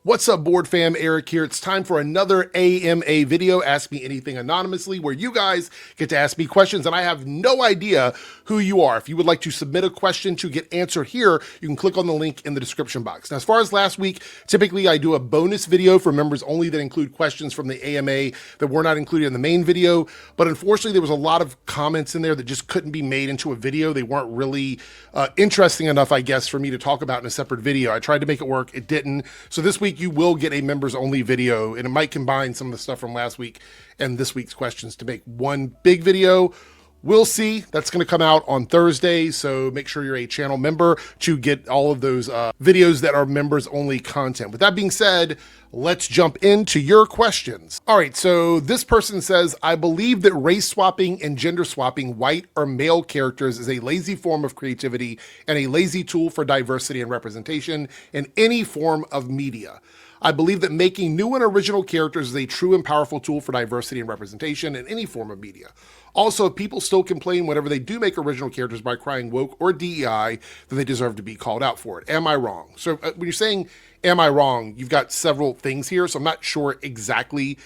What's up, board fam? Eric here. It's time for another AMA video, Ask Me Anything Anonymously, where you guys get to ask me questions, and I have no idea who you are. If you would like to submit a question to get answered here, you can click on the link in the description box. Now, as far as last week, typically I do a bonus video for members only that include questions from the AMA that were not included in the main video, but unfortunately there was a lot of comments in there that just couldn't be made into a video. They weren't really interesting enough, I guess, for me to talk about in a separate video. I tried to make it work. It didn't. So this week you will get a members only video, and it might combine some of the stuff from last week and this week's questions to make one big video. We'll see. That's going to come out on Thursday, so make sure you're a channel member to get all of those videos that are members only content. With that being said, let's jump into your questions. All right, so this person says, I believe that race swapping and gender swapping white or male characters is a lazy form of creativity and a lazy tool for diversity and representation in any form of media. I believe that making new and original characters is a true and powerful tool for diversity and representation in any form of media. Also, if people still complain whenever they do make original characters by crying woke or DEI, then they deserve to be called out for it. Am I wrong? So when you're saying, am I wrong, you've got several things here, so I'm not sure exactly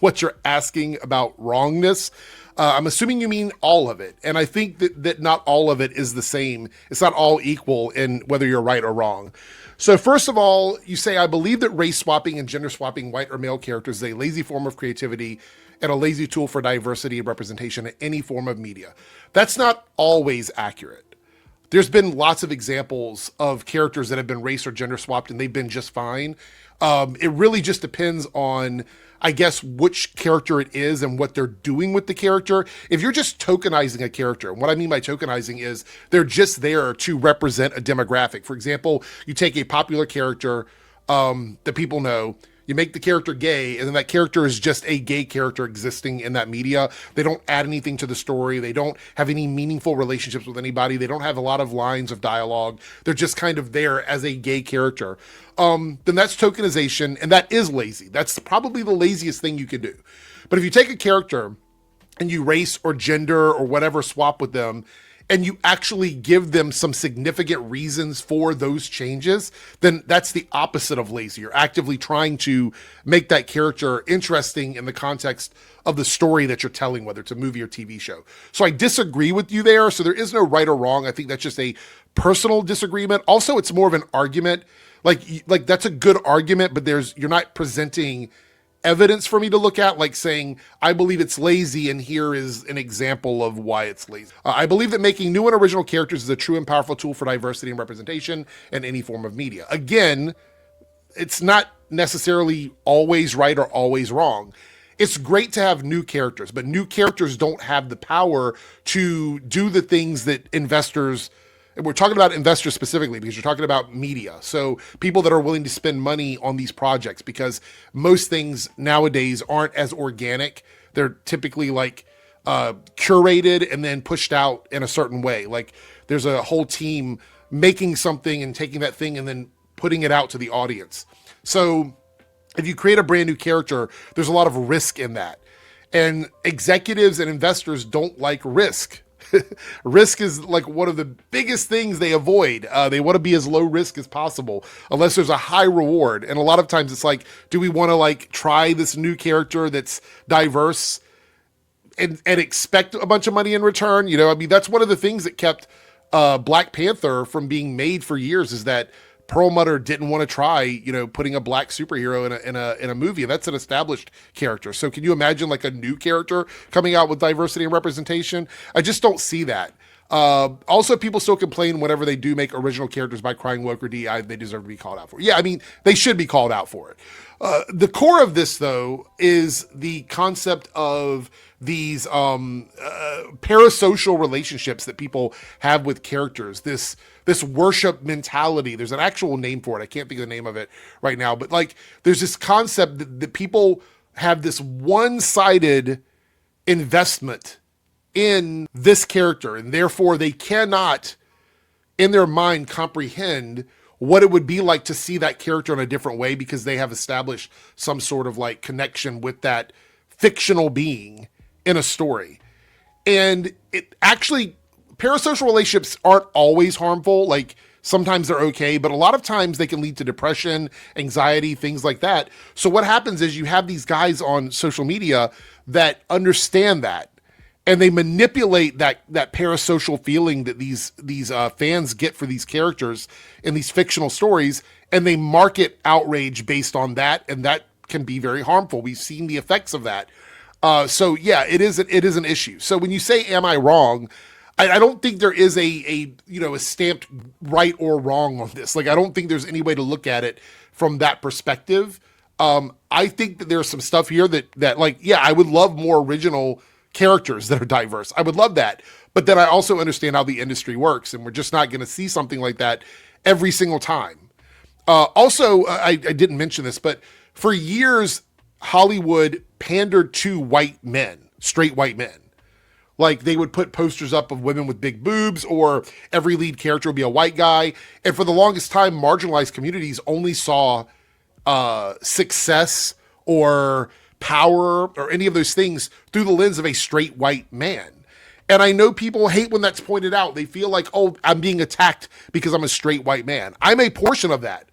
what you're asking about wrongness. I'm assuming you mean all of it. And I think that not all of it is the same. It's not all equal in whether you're right or wrong. So first of all, you say, I believe that race swapping and gender swapping white or male characters is a lazy form of creativity and a lazy tool for diversity and representation in any form of media. That's not always accurate. There's been lots of examples of characters that have been race or gender swapped and they've been just fine. It really just depends on, I guess, which character it is and what they're doing with the character. If you're just tokenizing a character, and what I mean by tokenizing is they're just there to represent a demographic. For example, you take a popular character that people know, you make the character gay, and then that character is just a gay character existing in that media. They don't add anything to the story. They don't have any meaningful relationships with anybody. They don't have a lot of lines of dialogue. They're just kind of there as a gay character. Then that's tokenization, and that is lazy. That's probably the laziest thing you could do. But if you take a character and you race or gender or whatever swap with them, and you actually give them some significant reasons for those changes, then that's the opposite of lazy. You're actively trying to make that character interesting in the context of the story that you're telling, whether it's a movie or TV show. So I disagree with you there. So there is no right or wrong. I think that's just a personal disagreement. Also, it's more of an argument. Like that's a good argument, but you're not presenting evidence for me to look at, like saying, I believe it's lazy, and here is an example of why it's lazy. I believe that making new and original characters is a true and powerful tool for diversity and representation in any form of media. Again, it's not necessarily always right or always wrong. It's great to have new characters, but new characters don't have the power to do the things that investors, and we're talking about investors specifically because you're talking about media. So people that are willing to spend money on these projects, because most things nowadays aren't as organic. They're typically like curated and then pushed out in a certain way. Like there's a whole team making something and taking that thing and then putting it out to the audience. So if you create a brand new character, there's a lot of risk in that. And executives and investors don't like risk. Risk is like one of the biggest things they avoid. They want to be as low risk as possible unless there's a high reward. And a lot of times it's like, do we want to like try this new character that's diverse and expect a bunch of money in return? You know, I mean, that's one of the things that kept Black Panther from being made for years, is that Perlmutter didn't want to try, you know, putting a black superhero in a movie. That's an established character. So can you imagine like a new character coming out with diversity and representation? I just don't see that. Also, people still complain whenever they do make original characters by crying woke or DEI, they deserve to be called out for it. Yeah, I mean, they should be called out for it. The core of this, though, is the concept of these parasocial relationships that people have with characters. This worship mentality. There's an actual name for it. I can't think of the name of it right now, but like there's this concept that people have this one-sided investment in this character, and therefore they cannot in their mind comprehend what it would be like to see that character in a different way, because they have established some sort of like connection with that fictional being in a story. And it actually, parasocial relationships aren't always harmful. Like Sometimes they're okay, but a lot of times they can lead to depression, anxiety, things like that. So what happens is you have these guys on social media that understand that, and they manipulate that parasocial feeling that these fans get for these characters in these fictional stories, and they market outrage based on that, and that can be very harmful. We've seen the effects of that. So yeah, it is an issue. So when you say, "Am I wrong?" I don't think there is a stamped right or wrong on this. Like, I don't think there's any way to look at it from that perspective. I think that there's some stuff here that like, yeah, I would love more original characters that are diverse. I would love that. But then I also understand how the industry works, and we're just not going to see something like that every single time. Also, I didn't mention this, but for years, Hollywood pandered to white men, straight white men. Like, they would put posters up of women with big boobs, or every lead character would be a white guy. And for the longest time, marginalized communities only saw success or power or any of those things through the lens of a straight white man. And I know people hate when that's pointed out. They feel like, oh, I'm being attacked because I'm a straight white man. I'm a portion of that.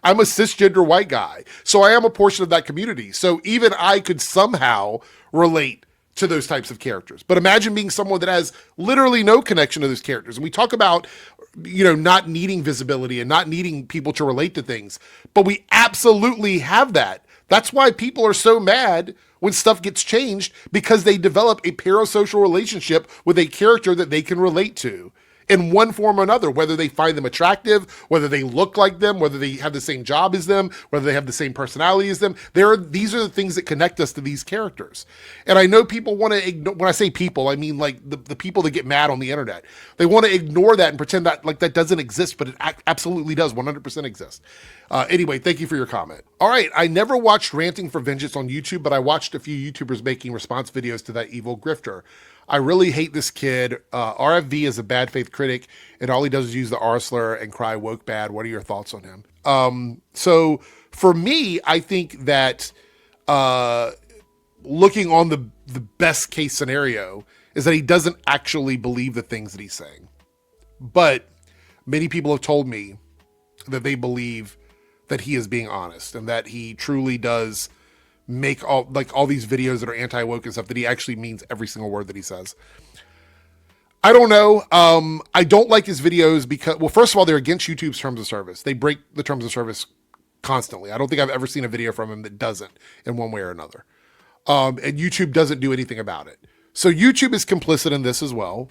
I'm a cisgender white guy. So I am a portion of that community. So even I could somehow relate to those types of characters. But imagine being someone that has literally no connection to those characters. And we talk about, not needing visibility and not needing people to relate to things, but we absolutely have that. That's why people are so mad when stuff gets changed, because they develop a parasocial relationship with a character that they can relate to in one form or another, whether they find them attractive, whether they look like them, whether they have the same job as them, whether they have the same personality as them. These are the things that connect us to these characters. And I know people want to ignore, when I say people, I mean like the people that get mad on the internet. They want to ignore that and pretend that like that doesn't exist, but it absolutely does 100% exist. Anyway, thank you for your comment. All right, I never watched Ranting for Vengeance on YouTube, but I watched a few YouTubers making response videos to that evil grifter. I really hate this kid. RFV is a bad faith critic, and all he does is use the R slur and cry woke bad. What are your thoughts on him? So for me, I think that looking on the best case scenario is that he doesn't actually believe the things that he's saying. But many people have told me that they believe that he is being honest and that he truly does make all these videos that are anti-woke and stuff, that he actually means every single word that he says. I don't know. I don't like his videos because, well, first of all, they're against YouTube's terms of service. They break the terms of service constantly. I don't think I've ever seen a video from him that doesn't in one way or another. And YouTube doesn't do anything about it. So YouTube is complicit in this as well.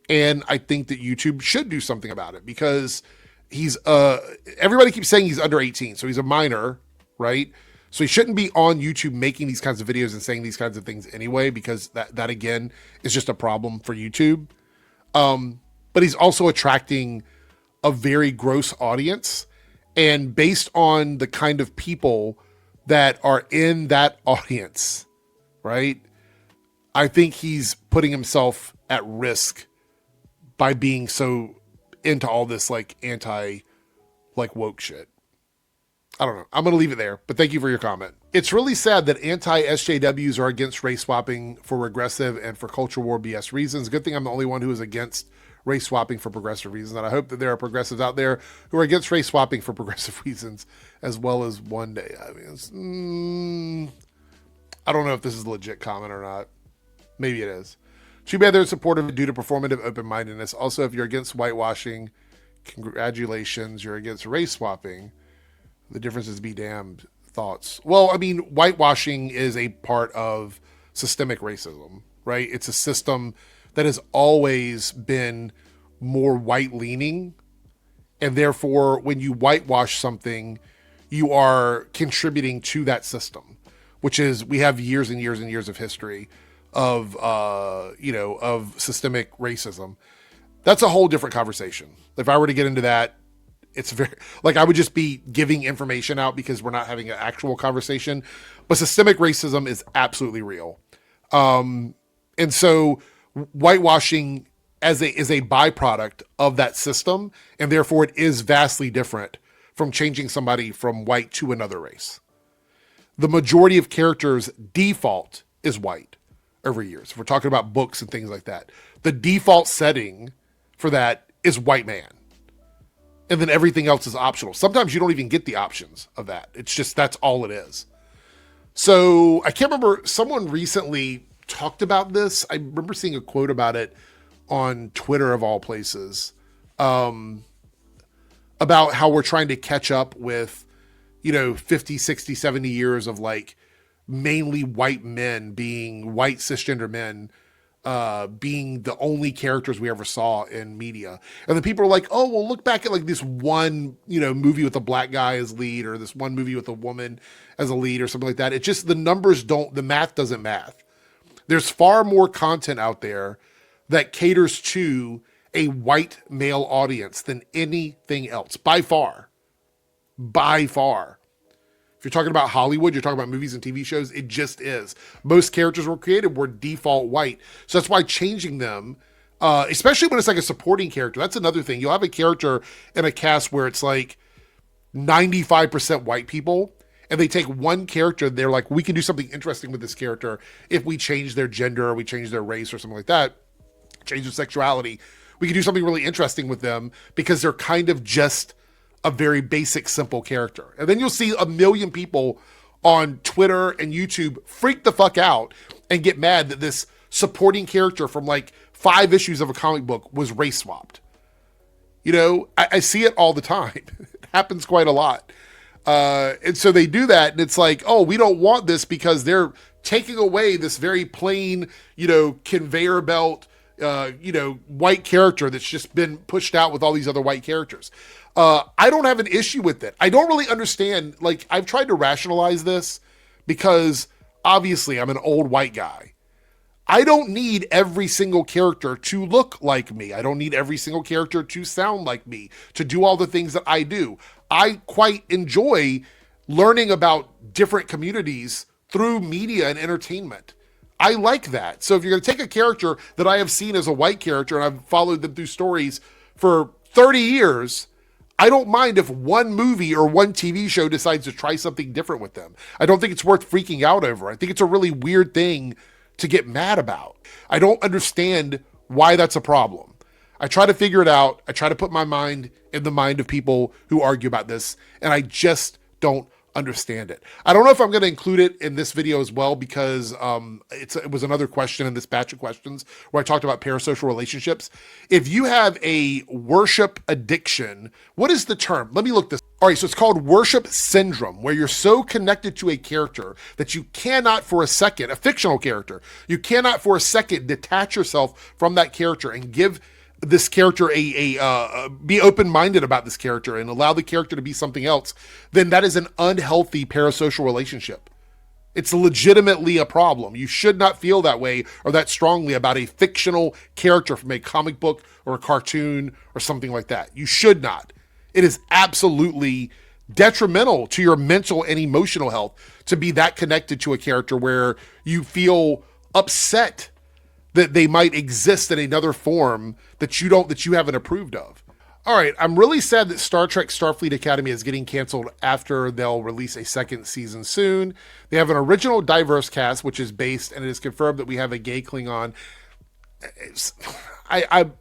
And I think that YouTube should do something about it, because he's, everybody keeps saying he's under 18. So he's a minor, right? So he shouldn't be on YouTube making these kinds of videos and saying these kinds of things anyway, because that again is just a problem for YouTube. But he's also attracting a very gross audience, and based on the kind of people that are in that audience, right? I think he's putting himself at risk by being so into all this like anti like woke shit. I don't know. I'm going to leave it there, but thank you for your comment. It's really sad that anti-SJWs are against race swapping for regressive and for culture war BS reasons. Good thing I'm the only one who is against race swapping for progressive reasons. And I hope that there are progressives out there who are against race swapping for progressive reasons as well as one day. I mean, I don't know if this is a legit comment or not. Maybe it is. Too bad they're supportive due to performative open-mindedness. Also, if you're against whitewashing, congratulations, you're against race swapping. The difference is be damned. Thoughts? Well, I mean, whitewashing is a part of systemic racism, right? It's a system that has always been more white-leaning, and therefore, when you whitewash something, you are contributing to that system, which is, we have years and years and years of history of, of systemic racism. That's a whole different conversation. If I were to get into that, it's very, like, I would just be giving information out because we're not having an actual conversation, but systemic racism is absolutely real. And so whitewashing is a byproduct of that system, and therefore it is vastly different from changing somebody from white to another race. The majority of characters' default is white over years. If we're talking about books and things like that, the default setting for that is white man. and then everything else is optional. Sometimes you don't even get the options of that. It's just, that's all it is. So I can't remember, someone recently talked about this. I remember seeing a quote about it on Twitter of all places, about how we're trying to catch up with, 50, 60, 70 years of like mainly white men being white cisgender men, being the only characters we ever saw in media. And then people are like, oh, well, look back at like this one, movie with a black guy as lead, or this one movie with a woman as a lead, or something like that. It just, the numbers don't, the math doesn't math. There's far more content out there that caters to a white male audience than anything else, by far. By far. If you're talking about Hollywood, you're talking about movies and TV shows, it just is. Most characters were created were default white. So that's why changing them, especially when it's like a supporting character, that's another thing. You'll have a character in a cast where it's like 95% white people, and they take one character, they're like, we can do something interesting with this character if we change their gender, or we change their race, or something like that, change their sexuality. We can do something really interesting with them because they're kind of just a very basic, simple character. And then you'll see a million people on Twitter and YouTube freak the fuck out and get mad that this supporting character from like 5 issues of a comic book was race swapped. I see it all the time. It happens quite a lot. And so they do that, and it's like, oh, we don't want this because they're taking away this very plain, conveyor belt, white character that's just been pushed out with all these other white characters. I don't have an issue with it. I don't really understand. Like, I've tried to rationalize this because obviously I'm an old white guy. I don't need every single character to look like me. I don't need every single character to sound like me, to do all the things that I do. I quite enjoy learning about different communities through media and entertainment. I like that. So if you're going to take a character that I have seen as a white character and I've followed them through stories for 30 years, I don't mind if one movie or one TV show decides to try something different with them. I don't think it's worth freaking out over. I think it's a really weird thing to get mad about. I don't understand why that's a problem. I try to figure it out. I try to put my mind in the mind of people who argue about this, and I just don't understand it. I don't know if I'm going to include it in this video as well, because it was another question in this batch of questions where I talked about parasocial relationships. If you have a worship addiction, what is the term? Let me look this. All right, so it's called worship syndrome, where you're so connected to a character that you cannot for a second, a fictional character, you cannot for a second detach yourself from that character and give this character be open-minded about this character and allow the character to be something else, then that is an unhealthy parasocial relationship. It's legitimately a problem. You should not feel that way or that strongly about a fictional character from a comic book or a cartoon or something like that. You should not. It is absolutely detrimental to your mental and emotional health to be that connected to a character where you feel upset that they might exist in another form that you haven't approved of. All right, I'm really sad that Star Trek Starfleet Academy is getting canceled after they'll release a second season soon. They have an original diverse cast, which is based, and it is confirmed that we have a gay Klingon.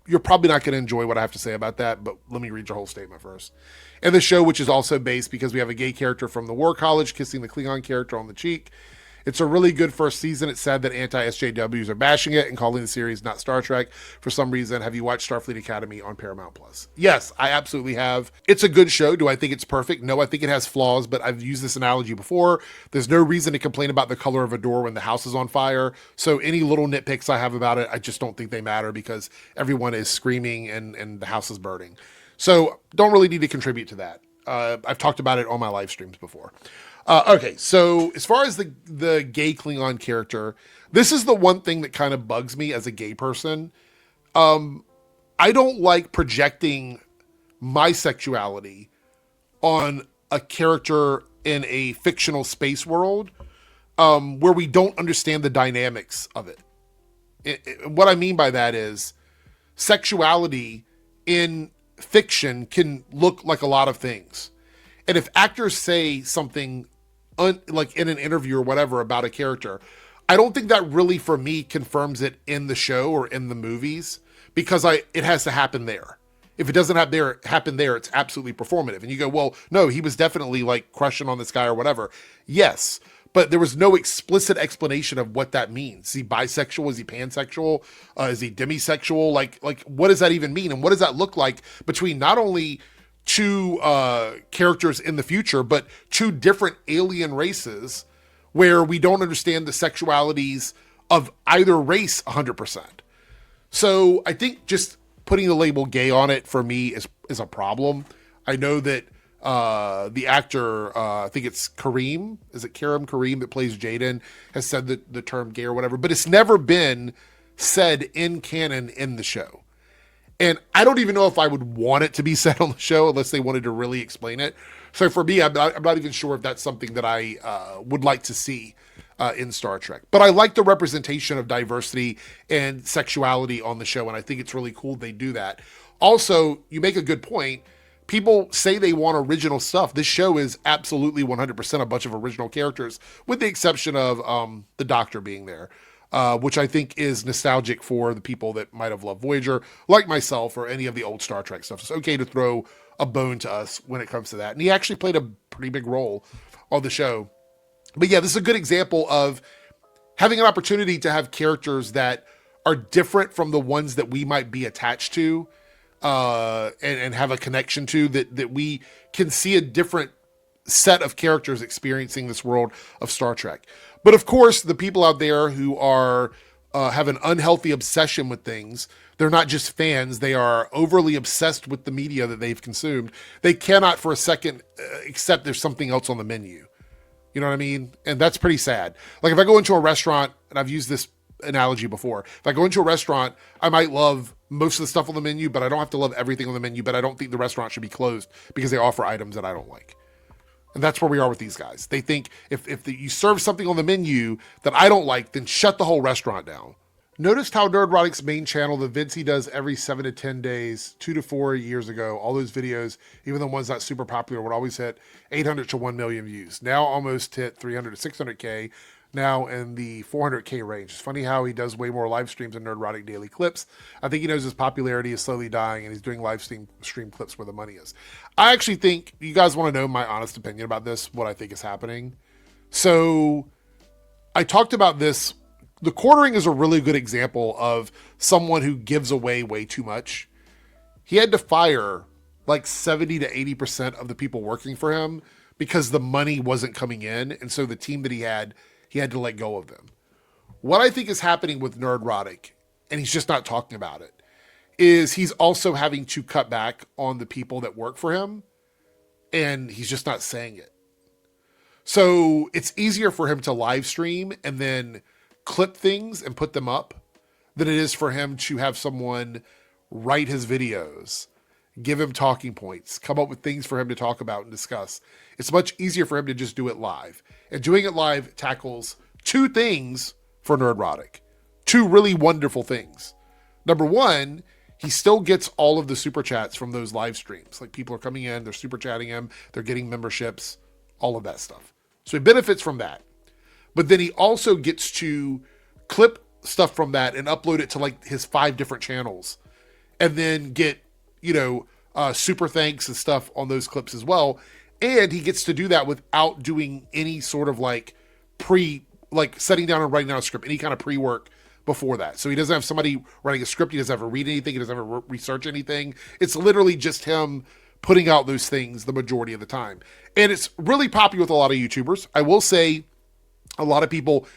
You're probably not going to enjoy what I have to say about that, but let me read your whole statement first. And the show, which is also based because we have a gay character from the War College kissing the Klingon character on the cheek. It's a really good first season. It's sad that anti-SJWs are bashing it and calling the series not Star Trek for some reason. Have you watched Starfleet Academy on Paramount Plus? Yes, I absolutely have. It's a good show. Do I think it's perfect? No, I think it has flaws, but I've used this analogy before. There's no reason to complain about the color of a door when the house is on fire. So any little nitpicks I have about it, I just don't think they matter because everyone is screaming and the house is burning. So don't really need to contribute to that. I've talked about it on my live streams before. Okay, so as far as the gay Klingon character, this is the one thing that kind of bugs me as a gay person. I don't like projecting my sexuality on a character in a fictional space world where we don't understand the dynamics of it. What I mean by that is sexuality in fiction can look like a lot of things. And if actors say something like in an interview or whatever about a character, I don't think that really for me confirms it in the show or in the movies, because it has to happen there. if it doesn't happen there, it's absolutely performative. And you go, well, no, he was definitely like crushing on this guy or whatever. Yes, but there was no explicit explanation of what that means. Is he bisexual? Is he pansexual? Is he demisexual? Like what does that even mean? And what does that look like between not only two characters in the future, but two different alien races where we don't understand the sexualities of either race 100%. So I think just putting the label gay on it for me is a problem. I know that the actor, I think it's Kareem, is it Kareem that plays Jaden, has said the term gay or whatever, but it's never been said in canon in the show. And I don't even know if I would want it to be said on the show unless they wanted to really explain it. So for me, I'm not even sure if that's something that I would like to see in Star Trek. But I like the representation of diversity and sexuality on the show, and I think it's really cool they do that. Also, you make a good point. People say they want original stuff. This show is absolutely 100% a bunch of original characters, with the exception of the Doctor being there, which I think is nostalgic for the people that might have loved Voyager, like myself, or any of the old Star Trek stuff. It's okay to throw a bone to us when it comes to that. And he actually played a pretty big role on the show. But yeah, this is a good example of having an opportunity to have characters that are different from the ones that we might be attached to and have a connection to, that we can see a different set of characters experiencing this world of Star Trek. But of course, the people out there who are have an unhealthy obsession with things, they're not just fans, they are overly obsessed with the media that they've consumed. They cannot for a second accept there's something else on the menu. You know what I mean? And that's pretty sad. Like if I go into a restaurant, and I've used this analogy before, if I go into a restaurant, I might love most of the stuff on the menu, but I don't have to love everything on the menu, but I don't think the restaurant should be closed because they offer items that I don't like. And that's where we are with these guys. They think if you serve something on the menu that I don't like, then shut the whole restaurant down. Noticed how Nerdrotic's main channel, the vids he does every 7 to 10 days, 2 to 4 years ago, all those videos, even the ones not super popular, would always hit 800 to 1 million views. Now almost hit 300 to 600K, now in the 400K range. It's funny how he does way more live streams than Nerdrotic daily clips. I think he knows his popularity is slowly dying and he's doing live stream clips where the money is. I actually think, you guys want to know my honest opinion about this, what I think is happening. So I talked about this. The quartering is a really good example of someone who gives away way too much. He had to fire like 70 to 80% of the people working for him because the money wasn't coming in. And so the team that he had to let go of them. What I think is happening with Nerdrotic, and he's just not talking about it, is he's also having to cut back on the people that work for him, and he's just not saying it. So it's easier for him to live stream and then clip things and put them up than it is for him to have someone write his videos, give him talking points, come up with things for him to talk about and discuss. It's much easier for him to just do it live. And doing it live tackles two things for Nerdrotic. Two really wonderful things. Number one, he still gets all of the super chats from those live streams. Like people are coming in, they're super chatting him, they're getting memberships, all of that stuff. So he benefits from that. But then he also gets to clip stuff from that and upload it to like his 5 different channels and then get, super thanks and stuff on those clips as well. And he gets to do that without doing any sort of setting down and writing down a script, any kind of pre-work before that. So he doesn't have somebody writing a script. He doesn't have to read anything. He doesn't have to research anything. It's literally just him putting out those things the majority of the time. And it's really popular with a lot of YouTubers. I will say a lot of people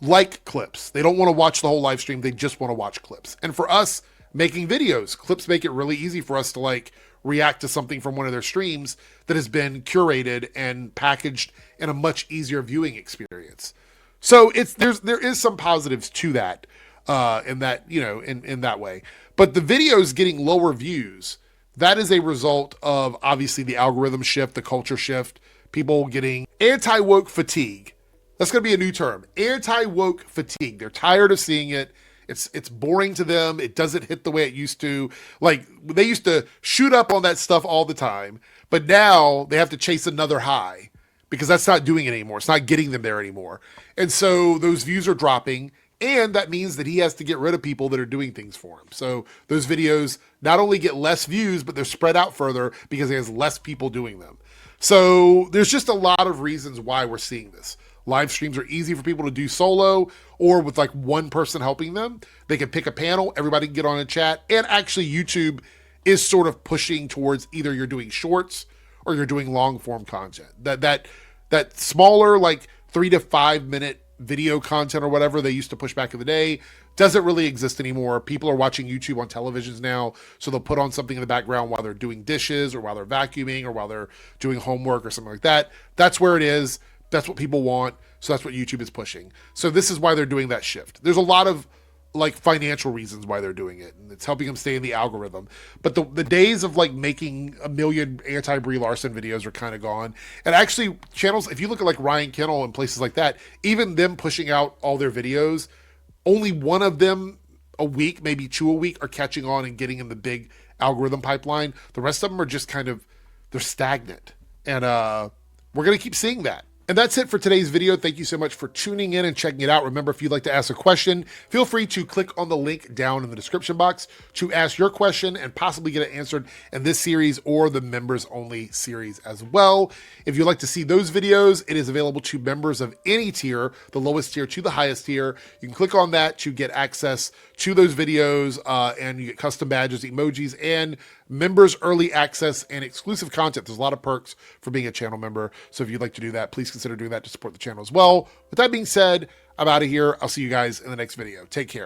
like clips. They don't want to watch the whole live stream. They just want to watch clips. And for us making videos, clips make it really easy for us to react to something from one of their streams that has been curated and packaged in a much easier viewing experience. So there is some positives to that in that way. But the videos getting lower views, that is a result of obviously the algorithm shift, the culture shift, people getting anti-woke fatigue. That's going to be a new term, anti-woke fatigue. They're tired of seeing it. It's boring to them. It doesn't hit the way it used to. Like they used to shoot up on that stuff all the time, but now they have to chase another high because that's not doing it anymore. It's not getting them there anymore. And so those views are dropping, and that means that he has to get rid of people that are doing things for him. So those videos not only get less views, but they're spread out further because there's less people doing them. So there's just a lot of reasons why we're seeing this. Live streams are easy for people to do solo or with like one person helping them. They can pick a panel, everybody can get on a chat, and actually YouTube is sort of pushing towards either you're doing shorts or you're doing long form content. That smaller like 3 to 5 minute video content or whatever they used to push back in the day doesn't really exist anymore. People are watching YouTube on televisions now, so they'll put on something in the background while they're doing dishes or while they're vacuuming or while they're doing homework or something like that. That's where it is. That's what people want. So that's what YouTube is pushing. So this is why they're doing that shift. There's a lot of like financial reasons why they're doing it, and it's helping them stay in the algorithm. But the days of like making a million anti-Brie Larson videos are kind of gone. And actually channels, if you look at like Ryan Kennel and places like that, even them pushing out all their videos, only one of them a week, maybe 2 a week, are catching on and getting in the big algorithm pipeline. The rest of them are just kind of, they're stagnant. And we're going to keep seeing that. And that's it for today's video. Thank you so much for tuning in and checking it out. Remember, if you'd like to ask a question, feel free to click on the link down in the description box to ask your question and possibly get it answered in this series or the members only series as well. If you'd like to see those videos, it is available to members of any tier, the lowest tier to the highest tier. You can click on that to get access to those videos, and you get custom badges, emojis, and members early access and exclusive content. There's a lot of perks for being a channel member. So if you'd like to do that, please consider doing that to support the channel as well. With that being said, I'm out of here. I'll see you guys in the next video. Take care.